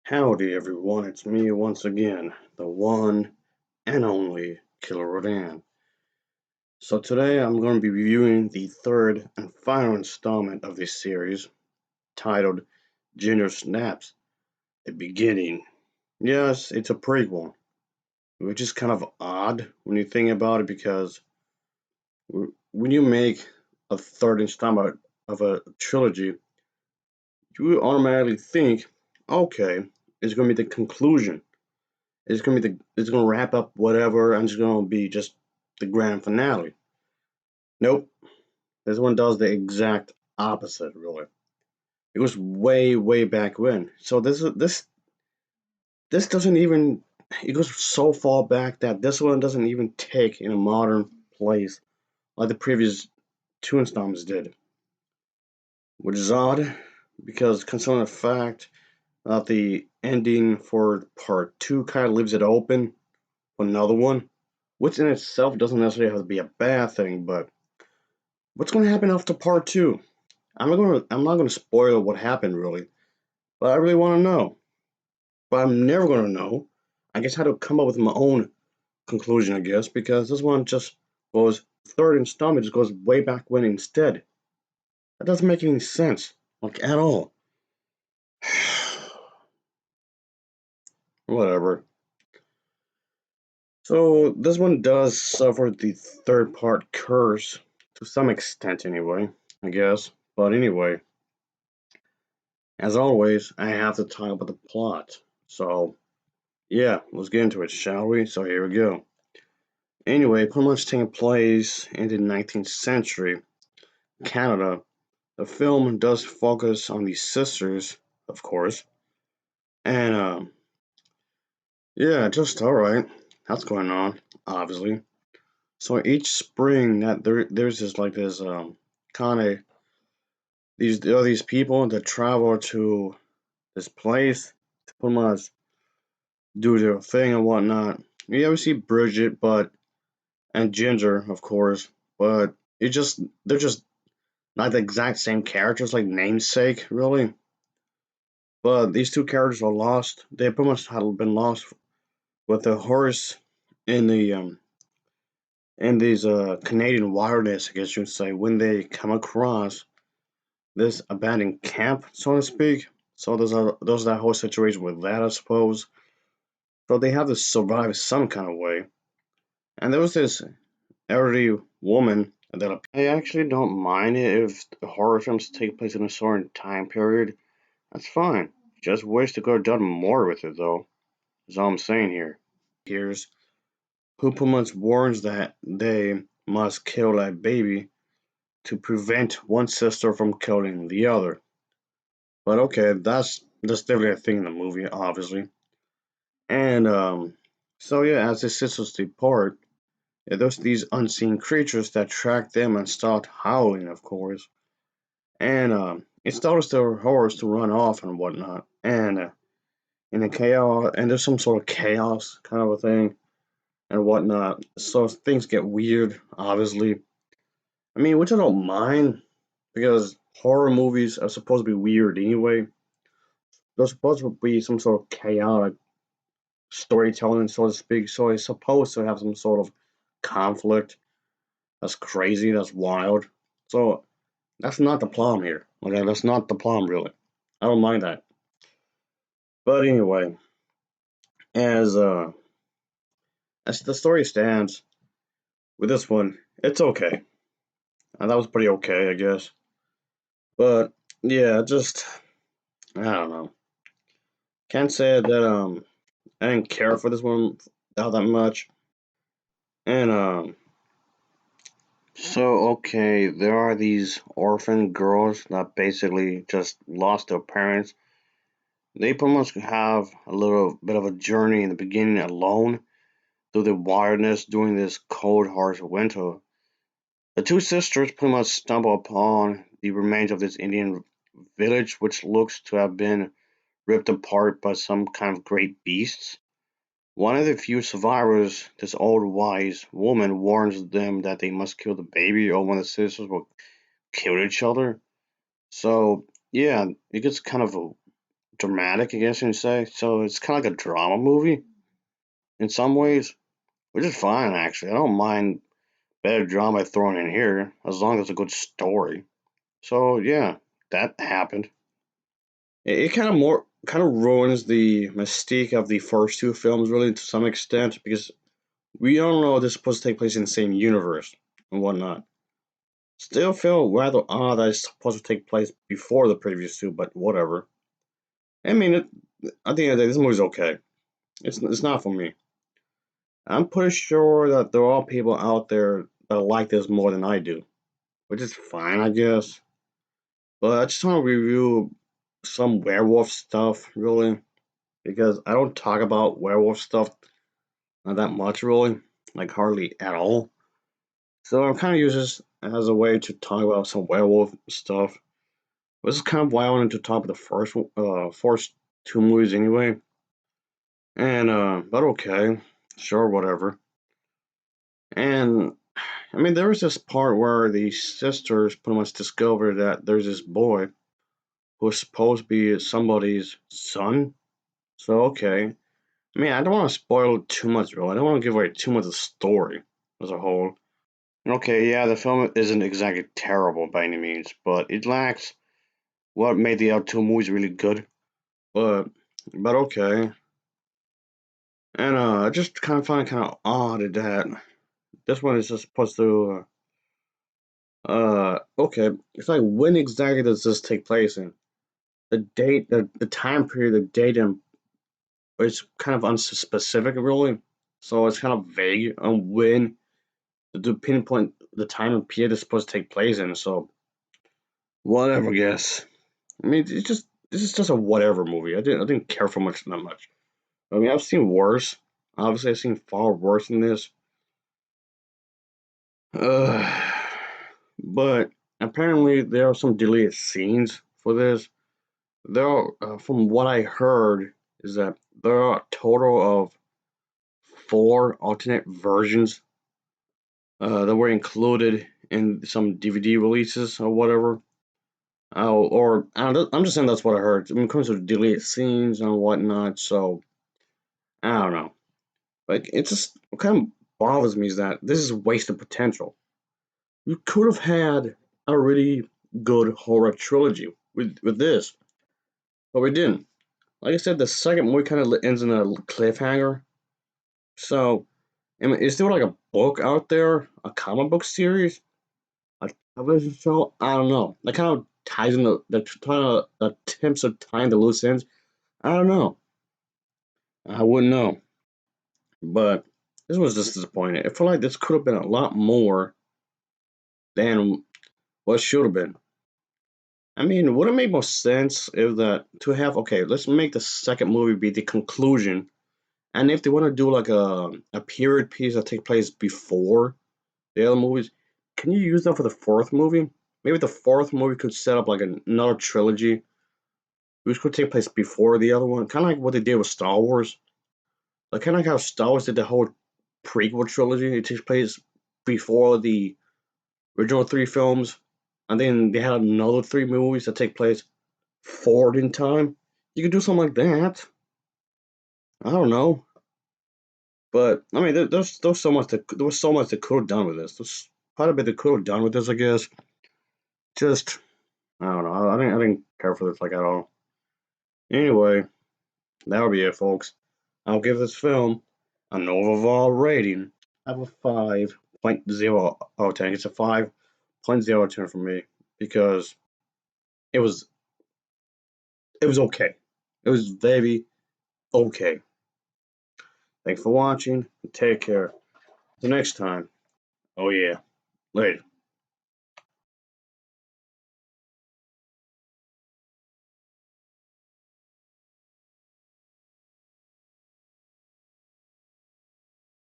Howdy everyone, it's me once again, the one and only Killer Rodan. So today I'm going to be reviewing the third and final installment of this series, titled Ginger Snaps, The Beginning. Yes, it's a prequel, which is kind of odd when you think about it because when you make a third installment of a trilogy, you automatically think, okay, it's going to be the conclusion. It's gonna wrap up whatever and it's gonna be just the grand finale. Nope. This one does the exact opposite, really. It goes way, way back when. So this doesn't even it goes so far back that this one doesn't even take in a modern place like the previous two installments did. Which is odd because considering the fact that the ending for part two kind of leaves it open for another one, which in itself doesn't necessarily have to be a bad thing, but what's going to happen after part two? I'm not gonna spoil what happened really, but I really want to know. But I'm never gonna know. I guess I had to come up with my own conclusion, I guess, because this one just goes third installment just goes way back when instead. That doesn't make any sense, like at all. Whatever. So this one does suffer the third part curse to some extent, anyway. I guess. But anyway, as always, I have to talk about the plot. So, yeah, let's get into it, shall we? So, here we go. Anyway, pretty much taking place in the 19th century, Canada, the film does focus on these sisters, of course. And, yeah, just alright. That's going on, obviously. So, each spring, there's just like this, kind of, there are these people that travel to this place to pretty much do their thing and whatnot. Yeah, we see Bridget, but and Ginger, of course, but they're just not the exact same characters, like namesake, really. But these two characters are lost. They pretty much had been lost with the horse in the in these Canadian wilderness, I guess you'd say, when they come across this abandoned camp, so to speak. So there's that whole situation with that, I suppose. So they have to survive some kind of way. And there was this elderly woman that I actually don't mind it if the horror films take place in a certain time period. That's fine. Just wish they could have done more with it, though. Is all I'm saying here. Here's Hoopamuns warns that they must kill that baby to prevent one sister from killing the other. But okay, that's definitely a thing in the movie, obviously. And so yeah, as the sisters depart, there's these unseen creatures that track them and start howling, of course. And it starts their horse to run off and whatnot. And in the chaos, and there's some sort of chaos kind of a thing and whatnot. So things get weird, obviously. I mean, which I don't mind because horror movies are supposed to be weird anyway. They're supposed to be some sort of chaotic storytelling, so to speak. So it's supposed to have some sort of conflict. That's crazy. That's wild. So that's not the problem here. Okay, that's not the problem really. I don't mind that. But anyway, as uh as the story stands with this one, it's okay. And that was pretty okay, I guess. But yeah, just I don't know. Can't say that I didn't care for this one all that much. And so okay, there are these orphan girls that basically just lost their parents. They pretty much have a little bit of a journey in the beginning alone through the wilderness during this cold, harsh winter. The two sisters pretty much stumble upon the remains of this Indian village, which looks to have been ripped apart by some kind of great beasts. One of the few survivors, this old wise woman, warns them that they must kill the baby or one of the sisters will kill each other. So, yeah, it gets kind of dramatic, I guess you can say. So it's kind of like a drama movie in some ways, which is fine actually. I don't mind better drama thrown in here as long as it's a good story. So yeah, that happened. It kind of ruins the mystique of the first two films really to some extent because we all know this is supposed to take place in the same universe and whatnot. Still feel rather odd that it's supposed to take place before the previous two, but whatever. I mean, at the end of the day, this movie's okay. It's not for me. I'm pretty sure that there are people out there that like this more than I do, which is fine, I guess. But I just want to review some werewolf stuff, really, because I don't talk about werewolf stuff not that much, really, like hardly at all. So I'm kind of use this as a way to talk about some werewolf stuff. This is kind of why I wanted to talk about the first two movies anyway. And but okay, sure, whatever. And I mean, there was this part where the sisters pretty much discover that there's this boy who's supposed to be somebody's son. So okay, I mean, I don't want to spoil too much, really. I don't want to give away too much of the story as a whole. Okay, yeah, the film isn't exactly terrible by any means, but it lacks what made the other two movies really good. But but okay, and I just kind of find it kind of odd that this one is just supposed to. Okay, it's like when exactly does this take place in? The date, the time period, the date, and it's kind of unspecific, really. So it's kind of vague on when to pinpoint the time and period is supposed to take place in. So whatever, I guess. I mean, it's just this is just a whatever movie. I didn't care for much that much. I mean, I've seen worse. Obviously, I've seen far worse than this. Uh, but apparently, there are some deleted scenes for this. There are, from what I heard, is that there are a total of four alternate versions that were included in some DVD releases or whatever. Or I don't, I'm just saying that's what I heard. When it comes to deleted scenes and whatnot, so I don't know. Like it just what kind of bothers me is that this is wasted potential. You could have had a really good horror trilogy with this, but we didn't. Like I said, the second movie kind of ends in a cliffhanger. So, I mean, is there like a book out there, a comic book series, a television show? I don't know. That kind of ties in the kind of attempts of tying the loose ends. I don't know. I wouldn't know. But this was just disappointing. I feel like this could have been a lot more than what should have been. I mean, would it make more sense if that to have okay, let's make the second movie be the conclusion, and if they want to do like a period piece that takes place before the other movies, can you use that for the fourth movie? Maybe the fourth movie could set up like another trilogy, which could take place before the other one, kind of like what they did with Star Wars. Like kind of like how Star Wars did the whole prequel trilogy. It takes place before the original three films, and then they had another three movies that take place forward in time. You could do something like that. I don't know, but I mean, there's so much that there was so much they could have done with this. There's quite a bit they could have done with this, I guess. Just I don't know. I didn't care for this like at all. Anyway, that'll be it, folks. I'll give this film an overall rating of a 5.0 out of 10. It's a 5.0 out of 10 for me because it was it was okay. It was very okay. Thanks for watching. Take care. Till next time. Oh yeah. Later.